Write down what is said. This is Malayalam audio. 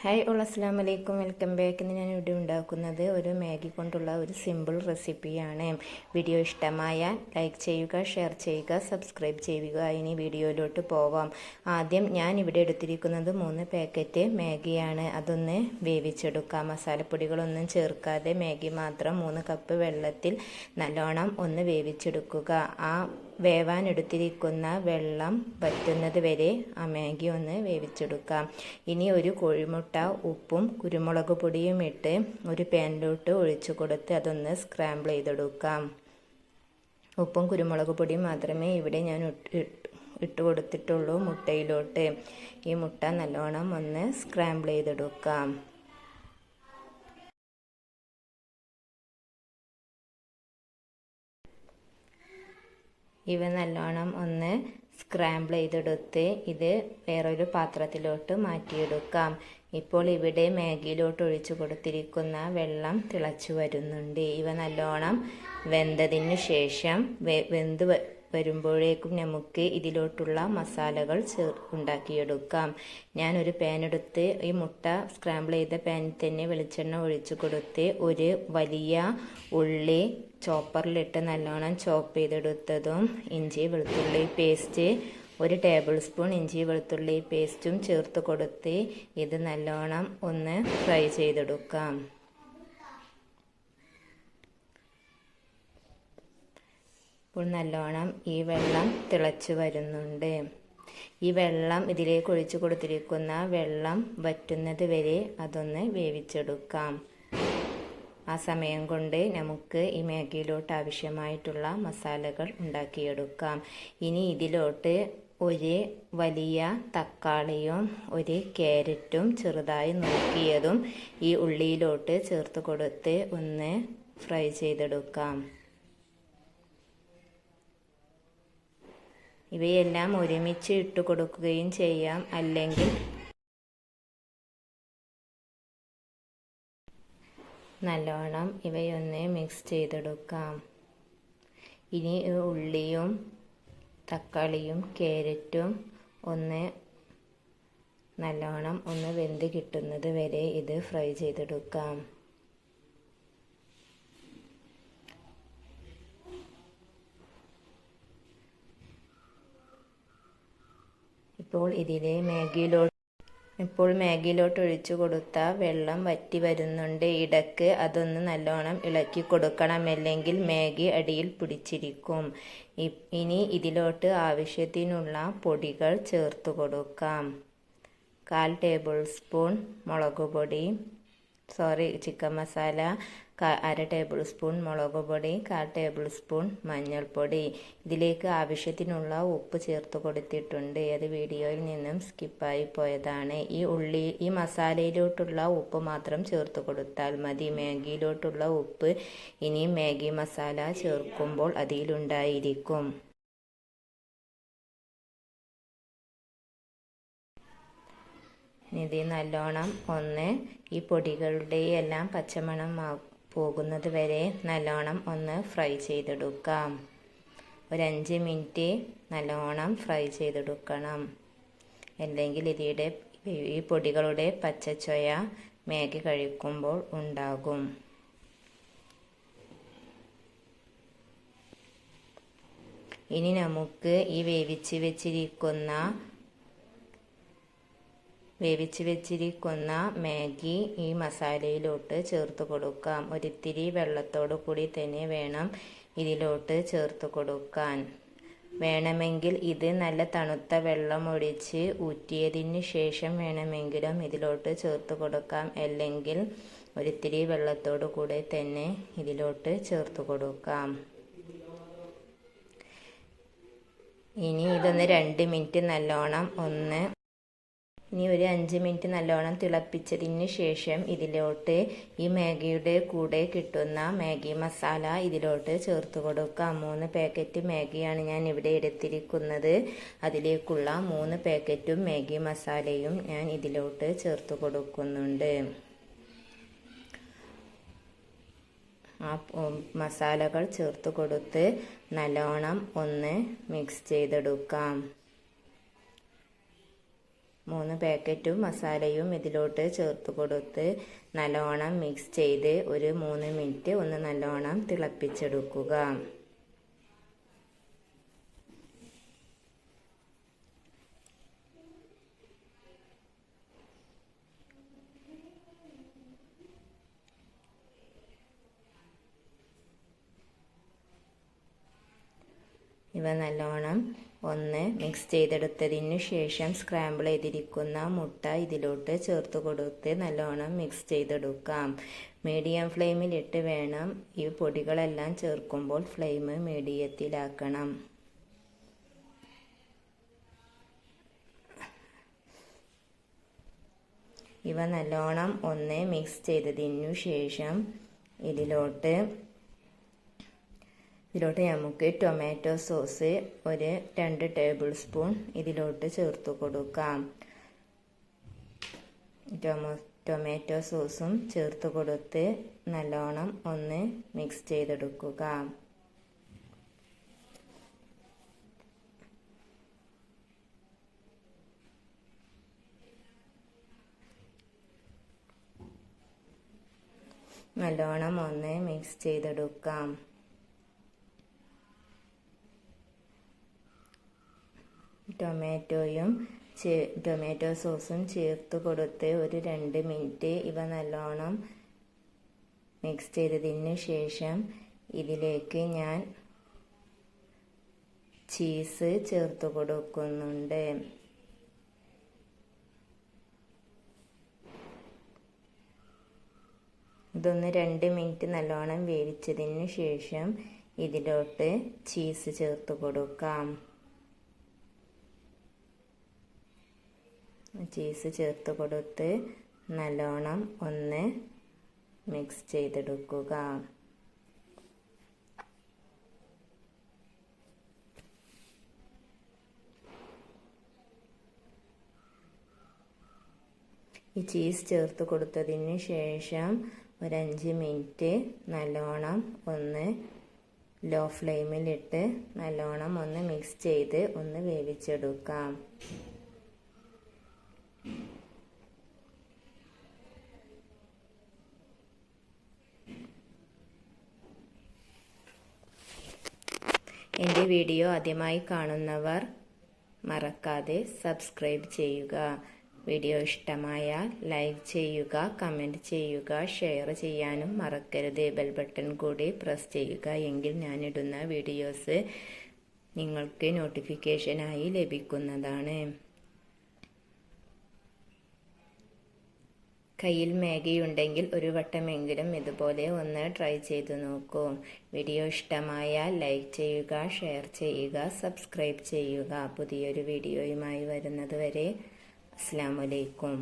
ഹായ് അസ്സലാമു അലൈക്കും, വെൽക്കം ബാക്ക്. ഇന്ന് ഞാൻ ഇവിടെ ഉണ്ടാക്കുന്നത് ഒരു മാഗി കൊണ്ടുള്ള ഒരു സിമ്പിൾ റെസിപ്പിയാണ്. വീഡിയോ ഇഷ്ടമായാൽ ലൈക്ക് ചെയ്യുക, ഷെയർ ചെയ്യുക, സബ്സ്ക്രൈബ് ചെയ്യുക. ഇനി വീഡിയോയിലോട്ട് പോവാം. ആദ്യം ഞാൻ ഇവിടെ എടുത്തിരിക്കുന്നത് 3 പാക്കറ്റ് മാഗിയാണ്. അതൊന്ന് വേവിച്ചെടുക്കാം. മസാലപ്പൊടികളൊന്നും ചേർക്കാതെ മാഗി മാത്രം 3 കപ്പ് വെള്ളത്തിൽ നല്ലോണം ഒന്ന് വേവിച്ചെടുക്കുക. ആ വേവാൻ എടുത്തിരിക്കുന്ന വെള്ളം വറ്റുന്നത് വരെ ആ മാഗി ഒന്ന് വേവിച്ചെടുക്കാം. ഇനി ഒരു കോഴിമുട്ട ഉപ്പും കുരുമുളക് പൊടിയും ഇട്ട് ഒരു പാനിലോട്ട് ഒഴിച്ചു കൊടുത്ത് അതൊന്ന് സ്ക്രാമ്പിൾ ചെയ്തെടുക്കാം. ഉപ്പും കുരുമുളക് പൊടിയും മാത്രമേ ഇവിടെ ഞാൻ ഇട്ട് കൊടുത്തിട്ടുള്ളൂ മുട്ടയിലോട്ട്. ഈ മുട്ട നല്ലോണം ഒന്ന് സ്ക്രാമ്പിൾ ചെയ്തെടുക്കാം. ഇവ നല്ലോണം ഒന്ന് സ്ക്രാമ്പിൾ ചെയ്തെടുത്ത് ഇത് വേറൊരു പാത്രത്തിലോട്ട് മാറ്റിയെടുക്കാം. ഇപ്പോൾ ഇവിടെ മാഗിയിലോട്ട് ഒഴിച്ചു കൊടുത്തിരിക്കുന്ന വെള്ളം തിളച്ചു വരുന്നുണ്ട്. ഇവ നല്ലോണം വെന്തതിന് ശേഷം വെന്ത് വരുമ്പോഴേക്കും നമുക്ക് ഇതിലോട്ടുള്ള മസാലകൾ ഉണ്ടാക്കിയെടുക്കാം. ഞാനൊരു പാൻ എടുത്ത് ഈ മുട്ട സ്ക്രാമ്പിൾ ചെയ്ത പാനിൽ തന്നെ വെളിച്ചെണ്ണ ഒഴിച്ചു കൊടുത്ത് ഒരു വലിയ ഉള്ളി ചോപ്പറിലിട്ട് നല്ലോണം ചോപ്പ് ചെയ്തെടുത്തതും ഇഞ്ചി വെളുത്തുള്ളി പേസ്റ്റ് 1 ടേബിൾ സ്പൂൺ ഇഞ്ചി വെളുത്തുള്ളി പേസ്റ്റും ചേർത്ത് കൊടുത്ത് ഇത് നല്ലോണം ഒന്ന് ഫ്രൈ ചെയ്തെടുക്കാം. ഇപ്പോൾ നല്ലോണം ഈ വെള്ളം തിളച്ചു വരുന്നുണ്ട്. ഈ വെള്ളം ഇതിലേക്ക് ഒഴിച്ചു കൊടുത്തിരിക്കുന്ന വെള്ളം വറ്റുന്നത് വരെ അതൊന്ന് വേവിച്ചെടുക്കാം. ആ സമയം കൊണ്ട് നമുക്ക് ഈ മാഗിയിലോട്ട് ആവശ്യമായിട്ടുള്ള മസാലകൾ ഉണ്ടാക്കിയെടുക്കാം. ഇനി ഇതിലോട്ട് ഒരു വലിയ തക്കാളിയും 1 ക്യാരറ്റും ചെറുതായി നുറുക്കിയതും ഈ ഉള്ളിയിലോട്ട് ചേർത്ത് കൊടുത്ത് ഒന്ന് ഫ്രൈ ചെയ്തെടുക്കാം. ഇവയെല്ലാം ഒരുമിച്ച് ഇട്ട് കൊടുക്കുകയും ചെയ്യാം, അല്ലെങ്കിൽ നല്ലോണം ഇവയൊന്ന് മിക്സ് ചെയ്തെടുക്കാം. ഇനി ഉള്ളിയും തക്കാളിയും ക്യാരറ്റും ഒന്ന് നല്ലോണം ഒന്ന് വെന്ത് കിട്ടുന്നത് വരെ ഇത് ഫ്രൈ ചെയ്തെടുക്കാം. ഇപ്പോൾ മാഗിയിലോട്ട് ഒഴിച്ചു കൊടുത്ത വെള്ളം വറ്റി വരുന്നുണ്ട്. ഇടയ്ക്ക് അതൊന്ന് നല്ലോണം ഇളക്കി കൊടുക്കണം, അല്ലെങ്കിൽ മാഗി അടിയിൽ പിടിച്ചിരിക്കും. ഇനി ഇതിലോട്ട് ആവശ്യത്തിനുള്ള പൊടികൾ ചേർത്ത് കൊടുക്കാം. 1/4 ടേബിൾ സ്പൂൺ മുളക് പൊടി, ചിക്കൻ മസാല, 1/2 ടേബിൾ സ്പൂൺ മുളക് പൊടി, 1/4 ടേബിൾ സ്പൂൺ മഞ്ഞൾപ്പൊടി. ഇതിലേക്ക് ആവശ്യത്തിനുള്ള ഉപ്പ് ചേർത്ത് കൊടുത്തിട്ടുണ്ട്. അത് വീഡിയോയിൽ നിന്നും സ്കിപ്പായി പോയതാണ്. ഈ മസാലയിലോട്ടുള്ള ഉപ്പ് മാത്രം ചേർത്ത് കൊടുത്താൽ മതി. മാഗിയിലോട്ടുള്ള ഉപ്പ് ഇനി മാഗി മസാല ചേർക്കുമ്പോൾ അതിലുണ്ടായിരിക്കും. ഇത് നല്ലോണം ഒന്ന് ഈ പൊടികളുടെ എല്ലാം പച്ചമണം പോകുന്നത് വരെ നല്ലോണം ഒന്ന് ഫ്രൈ ചെയ്തെടുക്കാം. ഒരു 5 മിനിറ്റ് നല്ലോണം ഫ്രൈ ചെയ്തെടുക്കണം, അല്ലെങ്കിൽ ഈ പൊടികളുടെ പച്ചച്ചൊയ മാഗി കഴിക്കുമ്പോൾ ഉണ്ടാകും. ഇനി നമുക്ക് ഈ വേവിച്ച് വെച്ചിരിക്കുന്ന മാഗി ഈ മസാലയിലോട്ട് ചേർത്ത് കൊടുക്കാം. ഒരിത്തിരി വെള്ളത്തോടു കൂടി തന്നെ വേണം ഇതിലോട്ട് ചേർത്ത് കൊടുക്കാൻ. വേണമെങ്കിൽ ഇത് നല്ല തണുത്ത വെള്ളം ഒഴിച്ച് ഊറ്റിയതിന് ശേഷം വേണമെങ്കിലും ഇതിലോട്ട് ചേർത്ത് കൊടുക്കാം, അല്ലെങ്കിൽ ഒരിത്തിരി വെള്ളത്തോടു കൂടെ തന്നെ ഇതിലോട്ട് ചേർത്ത് കൊടുക്കാം. ഇനി ഇതൊന്ന് 2 മിനിറ്റ് നല്ലോണം ഇനി ഒരു 5 മിനിറ്റ് നല്ലോണം തിളപ്പിച്ചതിന് ശേഷം ഇതിലോട്ട് ഈ മാഗിയുടെ കൂടെ കിട്ടുന്ന മാഗി മസാല ഇതിലോട്ട് ചേർത്ത് കൊടുക്കാം. 3 പാക്കറ്റ് മാഗിയാണ് ഞാൻ ഇവിടെ എടുത്തിരിക്കുന്നത്. അതിലേക്കുള്ള 3 പാക്കറ്റും മാഗി മസാലയും ഞാൻ ഇതിലോട്ട് ചേർത്ത് കൊടുക്കുന്നുണ്ട്. ആ മസാലകൾ ചേർത്ത് കൊടുത്ത് നല്ലോണം ഒന്ന് മിക്സ് ചെയ്തെടുക്കാം. 3 പാക്കറ്റും മസാലയും ഇതിലോട്ട് ചേർത്ത് കൊടുത്ത് നല്ലോണം മിക്സ് ചെയ്ത് ഒരു 3 മിനിറ്റ് ഒന്ന് നല്ലോണം തിളപ്പിച്ചെടുക്കുക. ഇവ നല്ലോണം ഒന്ന് മിക്സ് ചെയ്തെടുത്തതിന് ശേഷം സ്ക്രാമ്പിൾ ചെയ്തിരിക്കുന്ന മുട്ട ഇതിലോട്ട് ചേർത്ത് കൊടുത്ത് നല്ലോണം മിക്സ് ചെയ്തെടുക്കാം. മീഡിയം ഫ്ലെയിമിലിട്ട് വേണം ഈ പൊടികളെല്ലാം ചേർക്കുമ്പോൾ ഫ്ലെയിം മീഡിയത്തിലാക്കണം. ഇവ നല്ലോണം ഒന്ന് മിക്സ് ചെയ്തതിനു ശേഷം ഇതിലോട്ട് നമുക്ക് ടൊമാറ്റോ സോസ് ഒരു 2 ടേബിൾ സ്പൂൺ ഇതിലോട്ട് ചേർത്ത് കൊടുക്കാം. ടൊമാറ്റോ സോസും ചേർത്ത് കൊടുത്ത് നല്ലോണം ഒന്ന് മിക്സ് ചെയ്തെടുക്കുക. നല്ലോണം ഒന്ന് മിക്സ് ചെയ്തെടുക്കാം. ടൊമാറ്റോ സോസും ചേർത്ത് കൊടുത്ത് ഒരു 2 മിനിറ്റ് ഇവ നല്ലോണം മിക്സ് ചെയ്തതിന് ശേഷം ഇതിലേക്ക് ഞാൻ ചീസ് ചേർത്ത് കൊടുക്കുന്നുണ്ട്. ഇതൊന്ന് 2 മിനിറ്റ് നല്ലോണം വേവിച്ചതിന് ശേഷം ഇതിലോട്ട് ചീസ് ചേർത്ത് കൊടുക്കാം. ചീസ് ചേർത്ത് കൊടുത്ത് നല്ലോണം ഒന്ന് മിക്സ് ചെയ്തെടുക്കുക. ഈ ചീസ് ചേർത്ത് കൊടുത്തതിന് ശേഷം ഒരു 5 മിനിറ്റ് നല്ലോണം ഒന്ന് ലോ ഫ്ലെയിമിലിട്ട് നല്ലോണം ഒന്ന് മിക്സ് ചെയ്ത് ഒന്ന് വേവിച്ചെടുക്കാം. എൻ്റെ വീഡിയോ ആദ്യമായി കാണുന്നവർ മറക്കാതെ സബ്സ്ക്രൈബ് ചെയ്യുക. വീഡിയോ ഇഷ്ടമായാൽ ലൈക്ക് ചെയ്യുക, കമൻറ്റ് ചെയ്യുക, ഷെയർ ചെയ്യാനും മറക്കരുത്. ബെൽ ബട്ടൺ കൂടി പ്രസ് ചെയ്യുക. എങ്കിൽ ഞാനിടുന്ന വീഡിയോസ് നിങ്ങൾക്ക് നോട്ടിഫിക്കേഷനായി ലഭിക്കുന്നതാണ്. കയ്യിൽ മാഗി ഉണ്ടെങ്കിൽ ഒരു വട്ടമെങ്കിലും ഇതുപോലെ ഒന്ന് ട്രൈ ചെയ്ത് നോക്കൂ. വീഡിയോ ഇഷ്ടമായാൽ ലൈക്ക് ചെയ്യുക, ഷെയർ ചെയ്യുക, സബ്സ്ക്രൈബ് ചെയ്യുക. പുതിയൊരു വീഡിയോയുമായി വരുന്നത് വരെ അസ്സലാമു അലൈക്കും.